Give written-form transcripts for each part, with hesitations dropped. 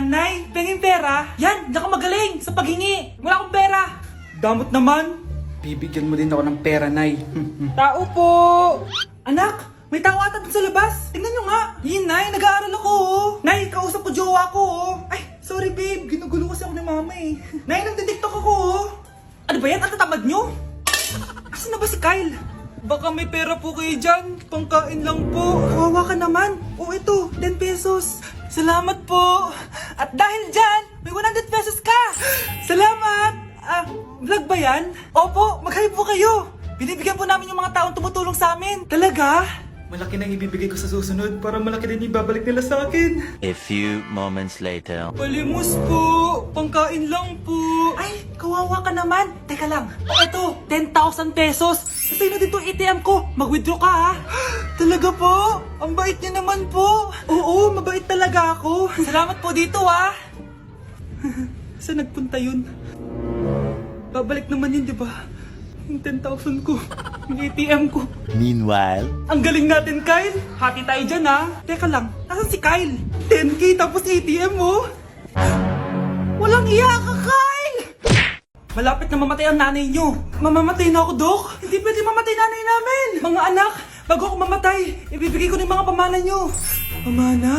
Nay, penging pera? Yan, di ako magaling sa paghingi. Wala akong pera. Damot naman. Bibigyan mo din ako ng pera, Nay. Tao po. Anak, may tao ata dun sa labas. Tingnan nyo nga. Yun, Nay, nag-aaral ako, oh. Nay, kausap ko jowa ko, oh. Ay, sorry, babe. Ginugulo kasi ako ng mama, eh. Nay, nagtitiktok ako, oh. Ano ba yan? Ang tatamad nyo? Asan na ba si Kyle? Baka may pera po kayo dyan. Pangkain lang po. Kawawa ka naman. O ito, 10 pesos. Salamat po. At dahil dyan, may 100 pesos ka. Salamat. Vlog ba yan? Opo, mag-hi po kayo. Binibigyan po namin yung mga taong tumutulong sa amin. Talaga? Malaki nang ibibigay ko sa susunod para malaki din ibabalik nila sa akin. A few moments later. Palimos po. Pangkain lang po. Ay, kawawa ka naman. Teka lang. O eto, 10,000 pesos. Sa'yo na din itong ATM ko. Mag-withdraw ka, ha? Talaga po? Ang bait niya naman po. Oo, mabait talaga ako. Salamat po dito, ha? Saan nagpunta yun? Babalik naman yun, di ba? Yung 10,000 ko. Yung ATM ko. Meanwhile. Ang galing natin, Kyle. Hati tayo dyan, ha? Teka lang, nasan si Kyle? 10K tapos ATM mo? Walang iya ka, Kyle! Malapit na mamatay ang nanay nyo. Mamamatay na ako, Dok. Hindi pwede mamatay nanay namin. Mga anak, bago ako mamatay, ibibigay ko na yung mga pamana nyo. Pamana?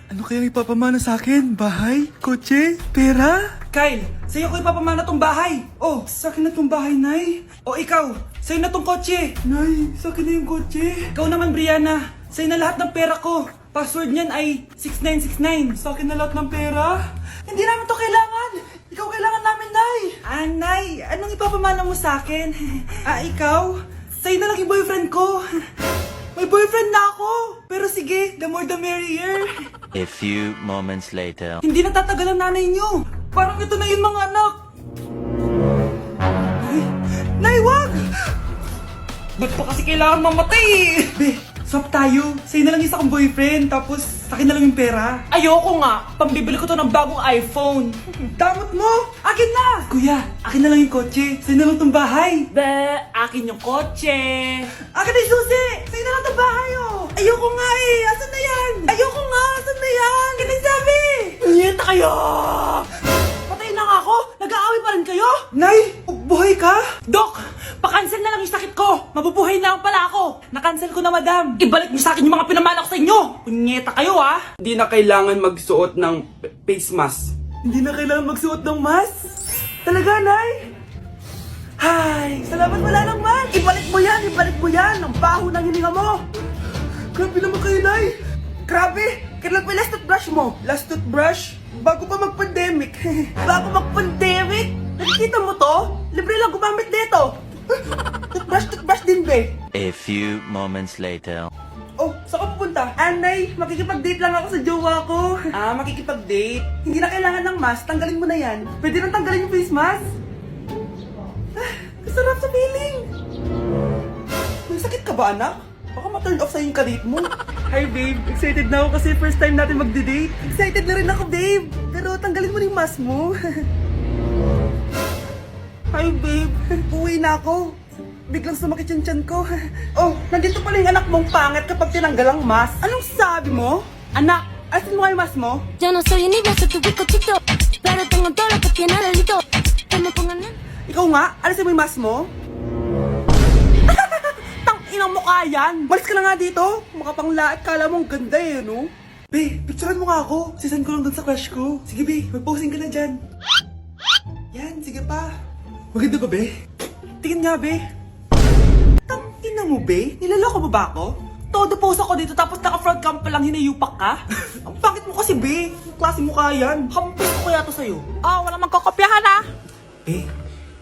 Ano kayang ipapamana sa akin? Bahay? Kotse? Pera? Kyle, sa'yo ko ipapamana tong bahay. Oh, sa akin na tong bahay, Nay. O ikaw, sa'yo na tong kotse. Nay, sa akin na yung kotse. Ikaw naman, Brianna. Sa'yo na lahat ng pera ko. Password niyan ay 6969. Sa akin na lahat ng pera. Hindi namin to kailangan. Ikaw kailangan namin, Nay. Nay, anong ipapamana mo sa akin? Ikaw? Sa'yo na lang yung boyfriend ko. May boyfriend na ako. Pero sige, the more the merrier. A few moments later. Hindi na tatagal ang nanay nyo. Parang ito na yun, mga anak. Ay, Nay, wag! Ba't pa kasi kailangan mamatay eh? Be, swap tayo. Sa'yo na lang isa kong boyfriend, tapos akin na lang yung pera. Ayoko nga. Pambibili ko to ng bagong iPhone. Damot mo! Akin na! Kuya, akin na lang yung kotse. Sa'yo na lang tong bahay. Be, akin yung kotse. Akin na yung susi! Sa'yo na lang tong bahay, oh! Ayoko nga eh! Asan na yan? Ayoko nga! Asan na yan? Kinagsabi! Niyenta kayo! Patay na nga ako! Nag-aaway pa rin kayo? Nay! Buhay ka? Dok! Pakancel na lang yung sakit ko! Mabubuhay na lang pala ako! Nakancel ko na, madam! Ibalik niyo sa akin yung mga pinamana ko sa inyo! Punyeta kayo, ha? Hindi na kailangan magsuot ng face mask. Hindi na kailangan magsuot ng mask? Talaga, Nay? Hay! Salamat, wala lang man! Ibalik mo yan! Ibalik mo yan! Ang baho ng hininga mo! Grabe naman kayo, Nay! Grabe! Kailan pa yung last toothbrush mo? Last toothbrush? Bago pa mag-pandemic. Bago mag-pandemic? Nakikita mo to? Libre lang gumamit dito. Toothbrush din, be. A few moments later. Oh, saan ka pupunta? Anay, makikipag-date lang ako sa jowa ko. Makikipag-date? Hindi na kailangan ng mask, tanggalin mo na yan. Pwede nang tanggalin yung face mask? Sarap sa feeling. May sakit ka ba, anak? Baka ma-turn off sa'yo yung karit mo. Hi, babe. Excited na ako kasi first time natin mag-date. Excited na rin ako, babe. Pero tanggalin mo na yung mask mo. Hi, babe. Uwi na ako. Biglang sumakit yung tiyan ko. Oh, nandito pala yung anak mong pangit kapag tinanggal ang mask. Anong sabi mo? Anak, asin mo kayo mask mo? Yo no soy niño, soy tu bizcochito, pero tengo todo lo que tiene delito. Que me pongan en... Ikaw nga, alisin mo yung mask mo? Tang-inang mukha yan! Malis ka na nga dito! Makapanglaat, kala mo ang ganda eh, no? Be, picturean mo nga ako. Sisan ko lang dun sa crush ko. Sige, be, mag-posing ka na dyan. Yan, sige pa. Maganda ba, be? Tingin nga, be. Tang-ina mo, be? Nilaloko mo ba ako? Todo post ako dito tapos naka-front cam pa lang hinayupak ka? Ang pangit mo kasi, be. Ang klase mukha yan. Hampis ko kaya to sa'yo. Oh, wala magkokopyahan ah. Be,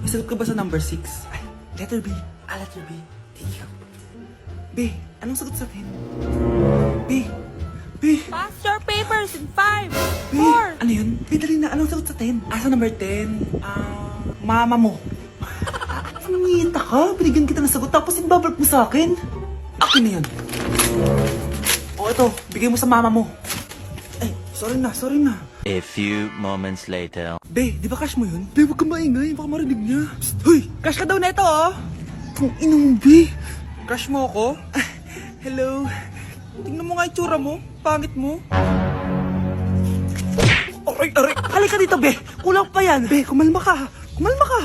may sagot ka ba sa number 6? Ay, letter B. Letter B. Thank you. B, anong sagot sa 10? B. B. Pass your papers in 5, B. 4. Ano yun? B, dali na. Anong sagot sa 10? Sa number 10? Mama mo. Nangihita ka? Binigyan kita ng sagot tapos ibabalik mo sa akin? Akin na yun. O, ito. Bigay mo sa mama mo. Ay, sorry na. A few moments later. Be, di ba crush mo yun? Be, huwag ka maingay. Baka marinig niya. Psst, hoy! Crush ka daw na ito, oh! Kung inong, Be. Crush mo ako? Hello. Tingnan mo nga yung tsura mo. Pangit mo. Aray! halika dito, be. Kulang pa yan. Be, kumalma ka. Kumalma ka.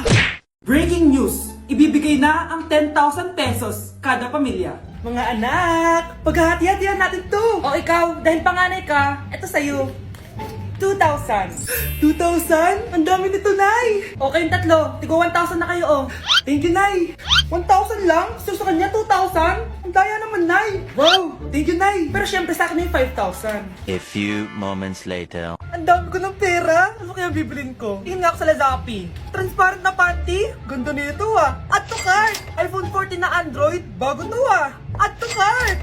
Breaking news. Ibibigay na ang 10,000 pesos kada pamilya. Mga anak, paghahati-hatihan natin to. O ikaw, dahil panganay ka, eto sa'yo. 2,000. 2,000? Ang dami nito, Nay. O kayong tatlo, tigo 1,000 na kayo, oh. Thank you, Nay. 1,000 lang? So sa kanya, 2,000? Ang daya naman, Nay. Wow, thank you, Nay. Pero syempre sa akin yung 5,000. A few moments later. Ang dami ko ng pera. Ano kaya bibilin ko? Tingin nga ako sa Lazappi. Transparent na panty? Ganda nito ah. Add to cart. iPhone 14 na Android. Bago to ah. Add to cart.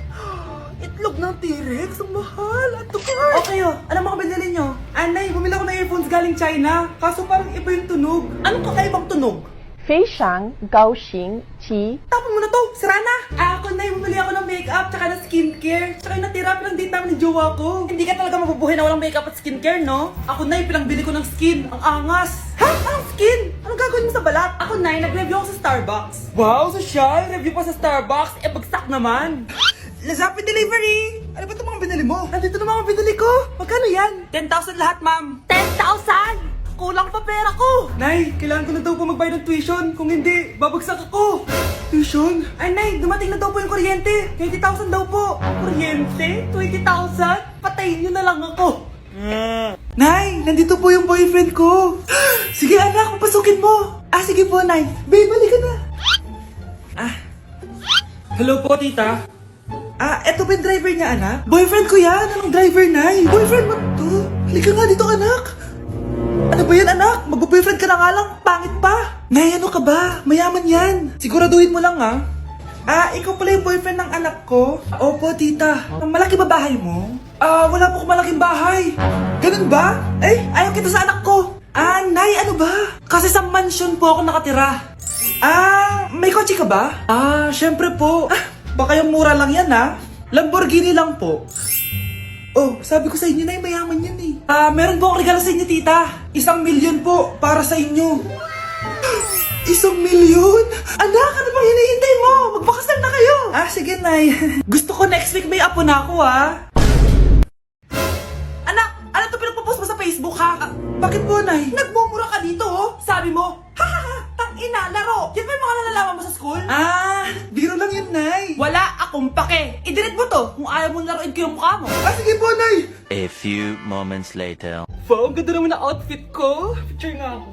Itlog ng T-Rex. Ang mahal. Add to cart. Okay oh. Ano mga binili nyo? Anay, bumili ako ng earphones galing China. Kaso parang iba yung tunog. Anong kakaibang tunog? 非常高兴其 Tapon mo na to! Sira na! Ako na bumili ako ng makeup tsaka ng skincare. Tsaka yung natira pinang date namin ng jowa ko. Hindi ka talaga mabubuhay na walang makeup at skincare, no? Ako na pinangbili ko ng skin. Ang angas! Ha? Anong skin? Anong gagawin mo sa balat? Ako na nag-review ako sa Starbucks. Wow, social! Review pa sa Starbucks? Eh, bagsak naman! Lazappi delivery! Ano ba itong mga binili mo? Nandito na mga binili ko! Magkano yan? 10,000 lahat, ma'am! 10,000! Kulang pa pera ko! Nay, kailangan ko na daw po magbayad ng tuition. Kung hindi, babagsak ako. Tuition? Ay, Nay, dumating na daw po yung kuryente. 20,000 daw po. Kuryente? 20,000? Patayin niyo na lang ako. Nay, nandito po yung boyfriend ko. Sige, anak, papasukin mo. Ah, sige po, Nay. Babe, balik ka na. Ah. Hello po, tita. Ah, eto ba yung driver niya, anak? Boyfriend ko yan. Anong driver, Nay? Boyfriend mo to? Halika nga dito, anak. Ano ba yan, anak? Mag-boyfriend ka na nga lang. Pangit pa. Nay, ano ka ba? Mayaman yan. Siguraduhin mo lang, ha? Ah, ikaw pala yung boyfriend ng anak ko? Opo, tita. Malaki ba bahay mo? Ah, wala po akong malaking bahay. Ganun ba? Eh, ayaw kita sa anak ko. Ah, Nay, ano ba? Kasi sa mansion po ako nakatira. Ah, may kotse ka ba? Ah, syempre po. Ah, baka yung mura lang yan, ha? Lamborghini lang po. Oh, sabi ko sa inyo na mayaman yan eh. Ah, meron po akong regalo sa inyo, tita. 1,000,000 po para sa inyo. 1,000,000? Anak, ano bang hinihintay mo? Magpakasal na kayo. Ah, sige, Nay. Gusto ko next week may apo na ako, ha? Anak, ano to pinagpo-post mo sa Facebook, ha? Ah, bakit po, Nay? Nagmumura ka dito, oh. Sabi mo, hahaha, tang-ina, laro. Yan ba yung mga nalalaman mo sa school? Ah, biro lang yun, Nay. Wala akong pake. I-delete mo to kung ayaw mo laruin ko yung mukha mo. Ah, sige po, Nay. A few moments later. Wow, ang ganda naman na outfit ko. Picture nga ako.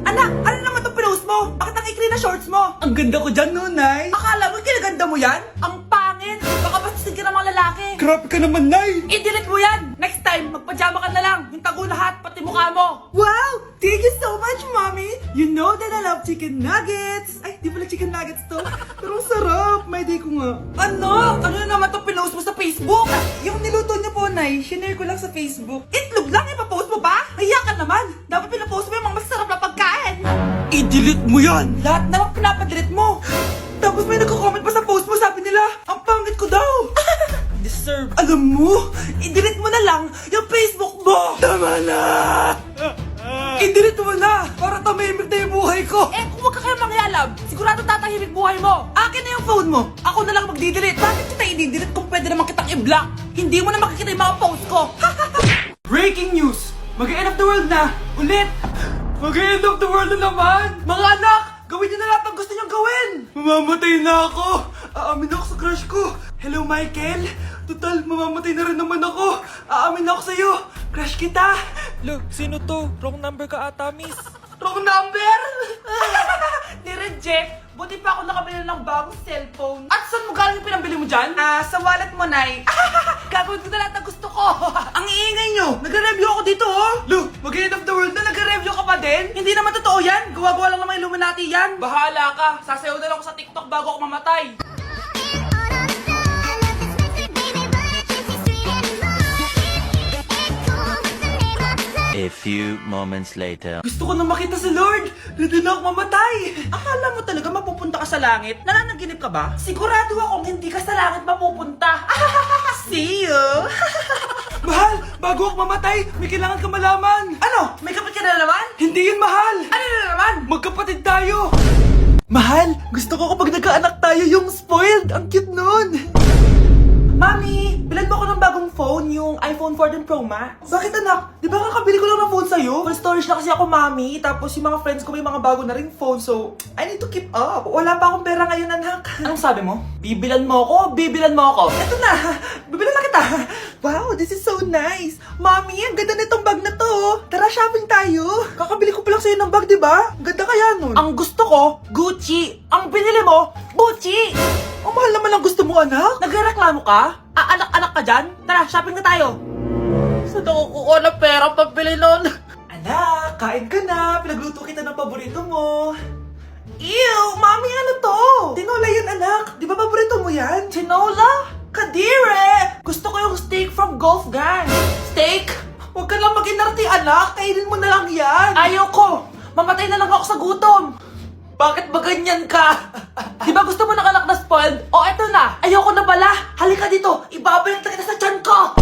Anak, ano naman itong pinost mo? Bakit ang ikli na shorts mo? Ang ganda ko dyan, no, Nay? Akala mo kinaganda mo yan? Ang pangit! Baka bastusin ka ng mga lalaki. Grabe ka naman, Nay! I-delete mo yan! Next time, magpajama ka na lang. Yung tago lahat, pati mukha mo. Wow! Thank you so much, Mommy! You know that I love chicken nuggets! Ay, di pala chicken nuggets to. Pero ang sarap! May day ko nga. Ano? Ano na naman itong pinost mo sa Facebook? Yung niluto niyo po, Nay, shinare ko lang sa Facebook. Itlog lang, ipapost mo ba? Hiya ka naman! Dapat pinapost mo yung mga masarap na pagkain! I-delete mo yan! Lahat na lang pinapadelete mo! Tapos may nagko-comment pa sa post mo, sabi nila, ang pangit ko daw! Deserve. Alam mo, i-delete mo na lang yung Facebook mo! Tama na! I-delete mo na! Para tumimik na yung buhay ko! Eh, kung wag ka kayo mangyalab, sigurado tatahimik buhay mo! Akin na yung phone mo! Ako na lang magdi-delete! Bakit kita i-delete kung pwede naman kitang i-block? Hindi mo na makikita yung mga post ko! Breaking news! Mag-end of the world na! Ulit! Mag-end of the world na naman! Mga anak! Gawin niyo na lahat ng gusto niyong gawin! Mamamatay na ako! Aamin ako sa crush ko! Hello, Michael! Total, mamamatay na rin naman ako! Aamin ako sa'yo! Crush kita! Look, sino to? Wrong number ka ata, miss. Wrong number! Ni-reject! Buti pa ako nakabili ng bagong cellphone. At saan mo galing yung pinambili mo dyan? Ah, sa wallet mo, Nay. Gagawin ko na lahat ng gusto ko. Ang iingay nyo! Nag-review ako dito, oh! Look, mag-end of the world na nag-review ka pa din? Hindi naman totoo yan! Gawa-gawa lang naman Illuminati yan! Bahala ka! Sasayaw na lang ako sa TikTok bago ako mamatay! A few moments later. Gusto ko na makita si Lord! Ready na ako mamatay! Akala mo talaga mapupunta ka sa langit? Nananaginip ka ba? Sigurado akong hindi ka sa langit mapupunta! See you! Mahal! Bago ako mamatay, may kailangan ka malaman! Ano? May kapatid ka na naman? Hindi yun, Mahal! Ano na naman? Magkapatid tayo! Mahal! Gusto ko kapag nagkaanak tayo yung spoiled! Ang cute nun! Mami, bilan mo ako ng bagong phone, yung iPhone 14 Pro Max. Bakit anak? Di ba kakabili ko lang ng phone sa'yo? Full storage na kasi ako, Mami. Tapos yung mga friends ko may mga bago na ring phone, so I need to keep up. Wala pa akong pera ngayon, anak. Anong sabi mo? Bibilan mo ako? Bibilan mo ako? Eto na, bibilan na kita. Wow, this is so nice. Mami, ang ganda nitong bag na to. Tara, shopping tayo. Kakabili ko pa lang sa'yo ng bag, di ba? Ang ganda kaya nun. Ang gusto ko, Gucci. Ang binili mo, Gucci. Ang mahal naman ang gusto mo, anak. Nagreklamo ka? Anak-anak ka dyan? Tara, shopping na tayo. Saan ako kukuha ng pera pabili nun? Anak, kain ka na. Pinagluto kita ng paborito mo. Ew, Mami, ano to? Tinola yan, anak. Di ba paborito mo yan? Tinola? Kadire! Gusto ko yung steak from Golf Gang. Steak? Huwag ka lang mag-inarti, anak. Kainin mo na lang yan. Ayaw ko. Mamatay na lang ako sa gutom. Bakit ba ganyan ka? Di ba gusto mo ng anak na spoiled? O eto na, ayoko na pala. Halika dito, ibabalik na kita sa tiyan ko.